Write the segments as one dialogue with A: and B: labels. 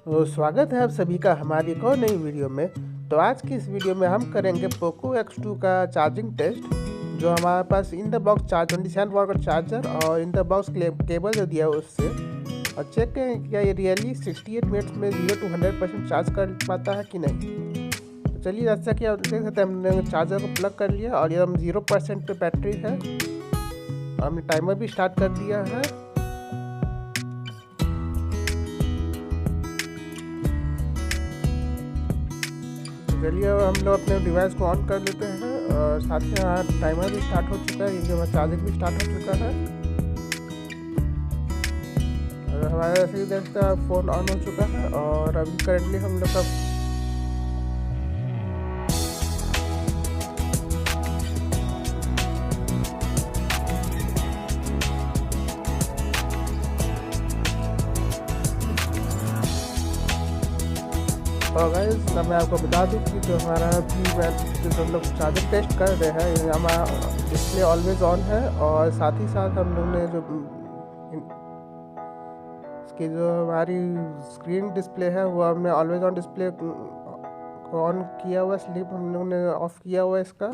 A: तो स्वागत है आप सभी का हमारी एक और नई वीडियो में। तो आज की इस वीडियो में हम करेंगे पोको X2 का चार्जिंग टेस्ट, जो हमारे पास इन द बॉक्स 27 वॉट का चार्जर और इन द बॉक्स केबल जो दिया है उससे, और चेक करें क्या ये रियली 68 मिनट्स में 0 to 100% चार्ज कर पाता है कि नहीं। तो चलिए, जैसा कि आप देख सकते हैं हमने चार्जर को प्लग कर लिया और ये हम 0% पे बैटरी है और हमने टाइमर भी स्टार्ट कर दिया है। चलिए अब हम लोग अपने डिवाइस को ऑन कर लेते हैं और साथ में यहाँ टाइमर भी स्टार्ट हो चुका है, ये हमारा चार्जिंग भी स्टार्ट हो चुका है और हमारा जैसे ही देखते हैं फ़ोन ऑन हो चुका है। और अभी करेंटली हम लोग का और गाइस मैं आपको बता दूं कि जो हमारा जो हम लोग चार्जर टेस्ट कर रहे हैं, ये हमारा डिस्प्ले ऑलवेज ऑन है और साथ ही साथ हम लोग ने जो इसकी जो हमारी स्क्रीन डिस्प्ले है वो हमने ऑलवेज ऑन डिस्प्ले को ऑन किया हुआ, स्लीप हम लोग ने ऑफ किया हुआ इसका।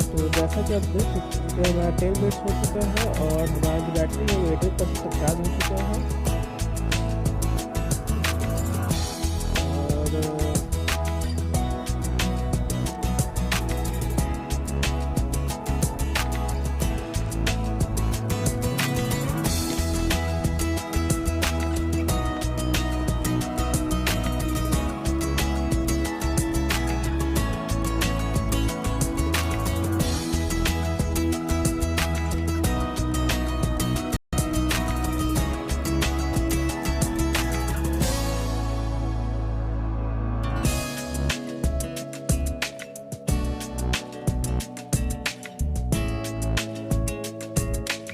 A: तो जैसा कि आप देख सकते हैं हमारा 10 मिनट्स हो चुका है और हमारा जो बैटरी है वो 80% तक चार्ज हो चुका है।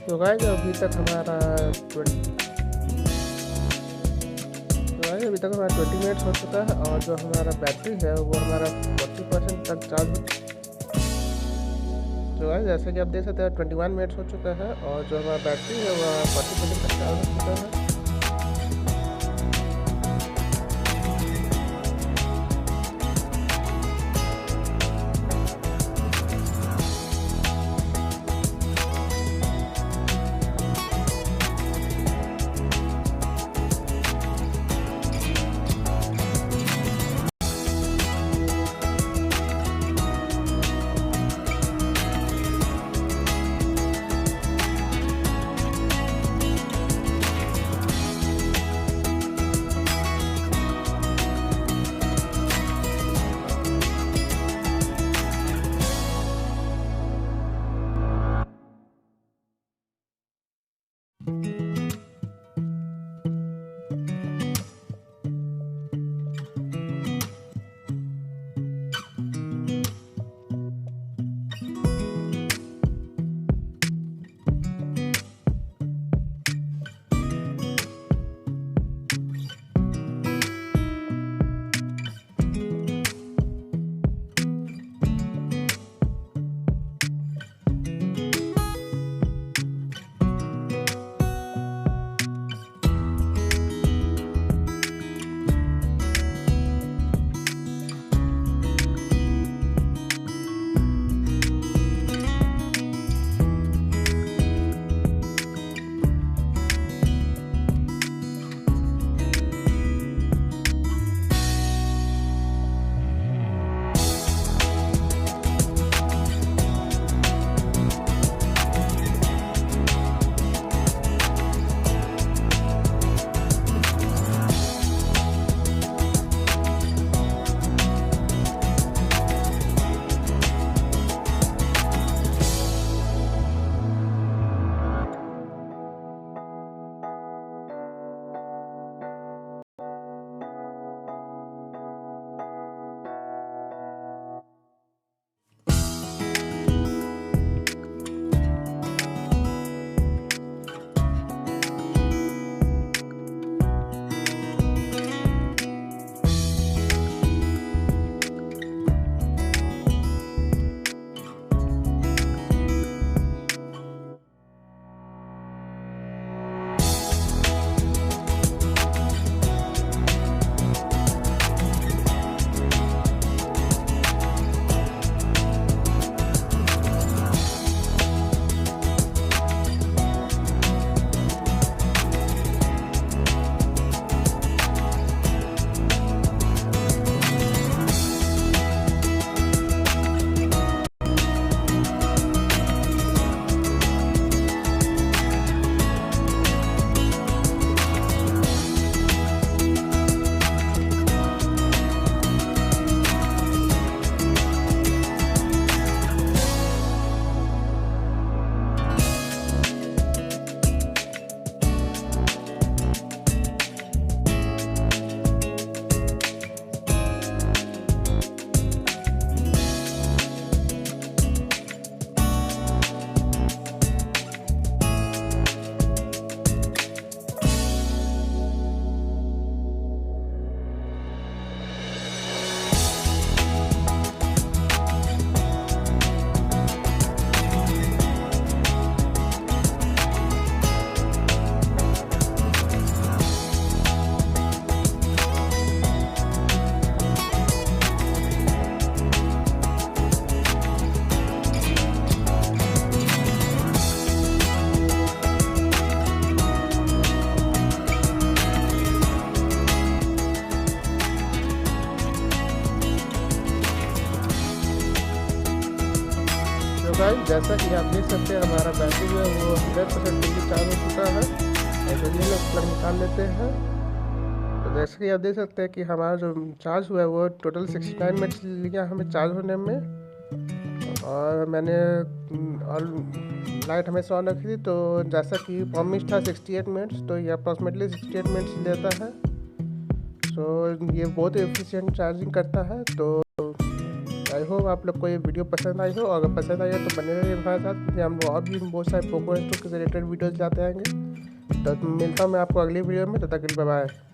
A: और तो गाइस अभी तक हमारा 20 मिनट्स हो चुका है और जो हमारा बैटरी है वो हमारा 40% तक चार्ज हो। तो गाइस जैसे कि आप देख सकते हैं 21 मिनट्स हो चुका है और जो हमारा बैटरी है वो 40% तक चार्ज हो चुका है। तो गाइस जैसा कि आप देख सकते हैं हमारा बैटरी जो है वो 100% बिजली चार्ज हो चुका है। और चलिए हम प्लग निकाल लेते हैं। तो जैसे कि आप देख सकते हैं कि हमारा जो चार्ज हुआ है वो टोटल 69 मिनट्स लिया हमें चार्ज होने में। और मैंने और लाइट हमेशा ऑन रखी थी, तो जैसा कि प्रॉमिस था 68 मिनट्स, तो ये अप्रॉक्सीमेटली 68 मिनट्स लेता है। सो ये बहुत एफिशिएंट चार्जिंग करता है। तो आई होप आप लोग को ये वीडियो पसंद आई हो, और अगर पसंद आई हो तो बने रहिए हमारे साथ। हम और भी बहुत सारे पोको X2 के रिलेटेड वीडियोज़ लाते आएंगे। तो मिलता हूँ मैं आपको अगली वीडियो में, तब तक के लिए बाय बाय।